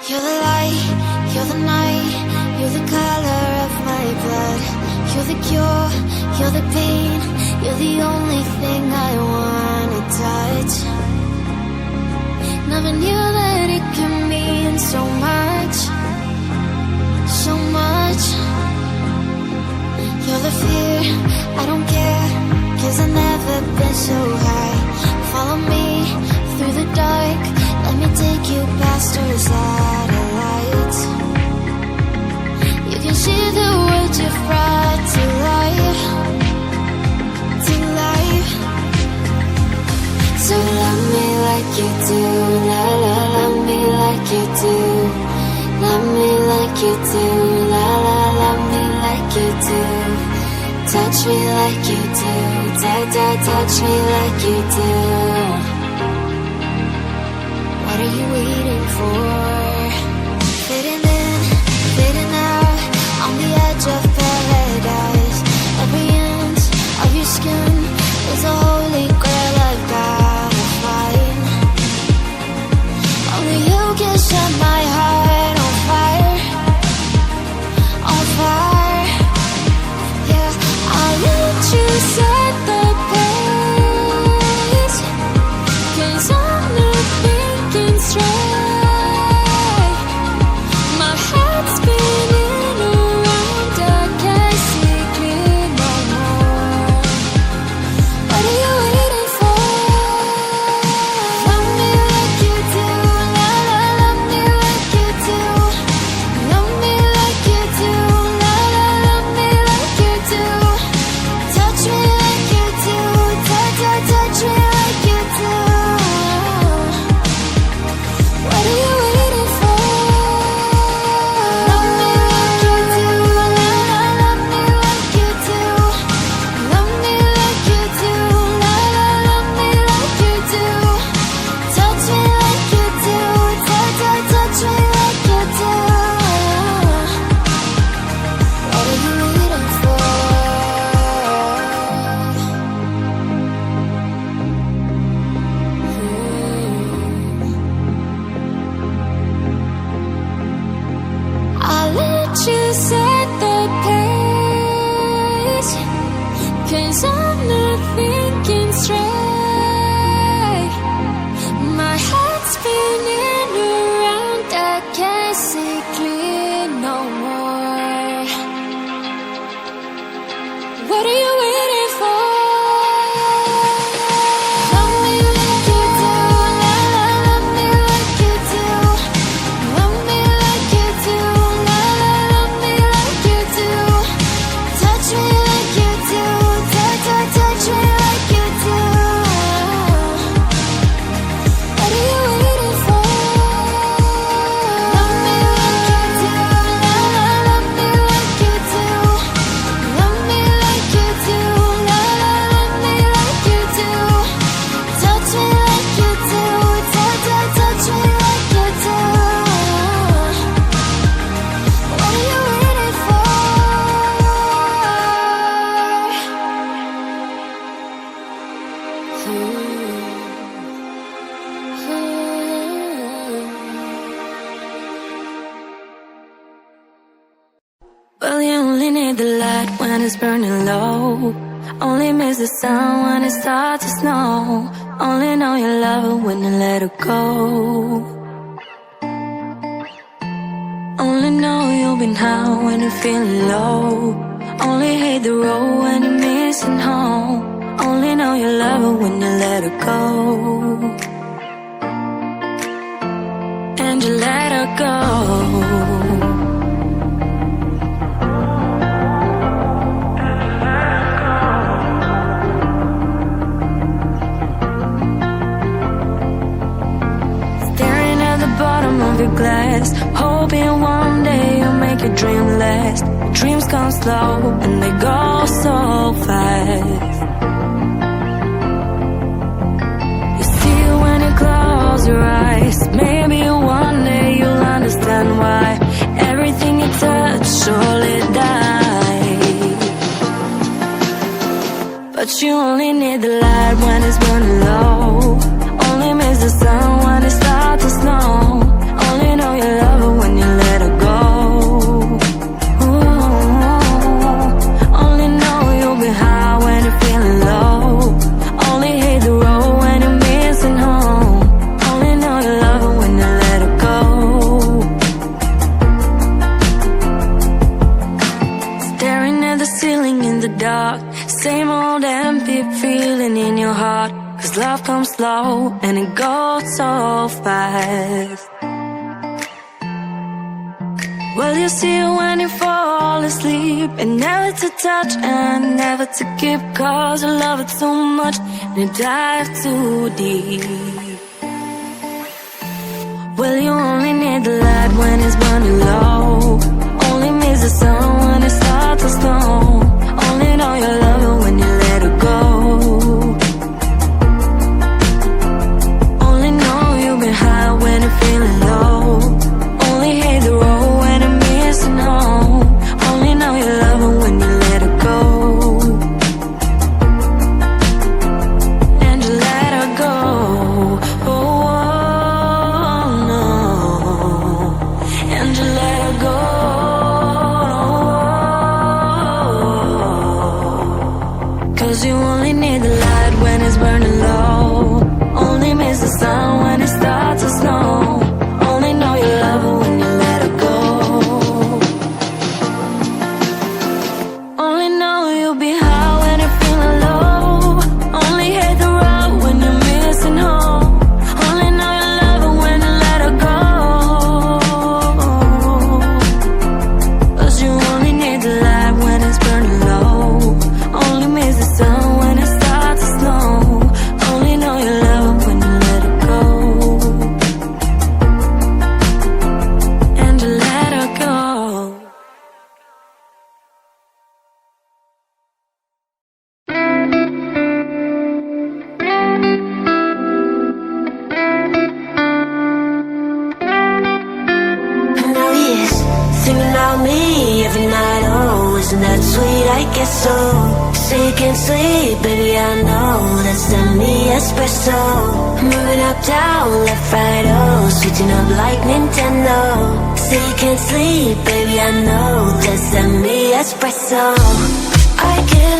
You're the light, you're the night, you're the color of my blood. You're the cure, you're the pain, you're the only thing I wanna touch. Never knew that it could mean so much, so much. You're the fear, I don't care, 'cause I've never been so high. Follow me through the dark, let me take you past our satellites. You can see the words you've brought to life, to life. So love me like you do, la la, love me like you do. Love me like you do, la la, love me like you do. Touch me like you do, da da, touch me like you do. What are you waiting for? Fading in, fading out, on the edge of paradise. Every inch of your skin is a holy grail I've gotta find. Only you can set my heart on fire, on fire. Yeah, I'll let you set the pace, 'cause I'm not thinking straight. My head's spinning around, I can't see clear no more. What are you waiting for? Love me like you do, la la, love me like you do. Love me like you do, la la, love me like you do. Touch me like you do, da da, touch me like you do. What are you waiting for? Love me like you do, la la, love me like you do. Love me like you do, la la, love me like you do. Touch me like you do, da da, touch me like you do. What are you waiting for? I'll let you set the pace, 'cause I'm not thinking straight. My head's spinning around, I can't see clear no more. What are you waiting for? Love me like you do, la la, love me like you do. Love me like you do, la la, love me like you do. Touch me like you do, da da, touch me like you do. What are you waiting for? Love me like you do, la la, love me like you do. Love me like you do, la la, love me like you do. Touch me like you do, da da, touch me like you do. What are you waiting for? Well, you only need the light when it's burning low. Only miss the sun when it starts to snow. Only know you love it when you let it go. Only know you've been high when you're feeling low. Only hate the road when you're missing home. Only know you love it when you let it go. And you let her go. Staring at the bottom of your glass, hoping one day you'll make your dream last. Dreams come slow and they go so fast. You see when you close your eyes, maybe one day you'll understand why everything you touch surely dies. But you only need the light when it's burning low. Only miss the sun when it starts to snow. Only know you love it slow and it goes so fast. Well, you see it when you fall asleep, and never to touch and never to keep, 'cause you love it so much and you dive too deep. Well, you only need the light when it's burning low, only miss the sun when it starts to snow, only know you love it when you let it go, only know you've been high when you're feeling low, only hate the road when you're missing home, only know you love it when you let it go, and you let her go. You only need the light when it's burning low, only miss the sun when it starts to snow, only know you love it when you let it go, only know you'll be high when you're feeling low, only hate the road when you're missing home, only know you love it when you let it go, 'cause you only need the light when it's burning low, only miss the sun when it starts to snow, only know you love it when you let it go, and you let her go. Now he's singing out me every night, oh, isn't that sweet? I guess so. Say you can't sleep, baby, I know that's the me espresso. Moving up, down, left, right, oh, switching up like Nintendo. Say you can't sleep, baby, I know that's the me espresso. I get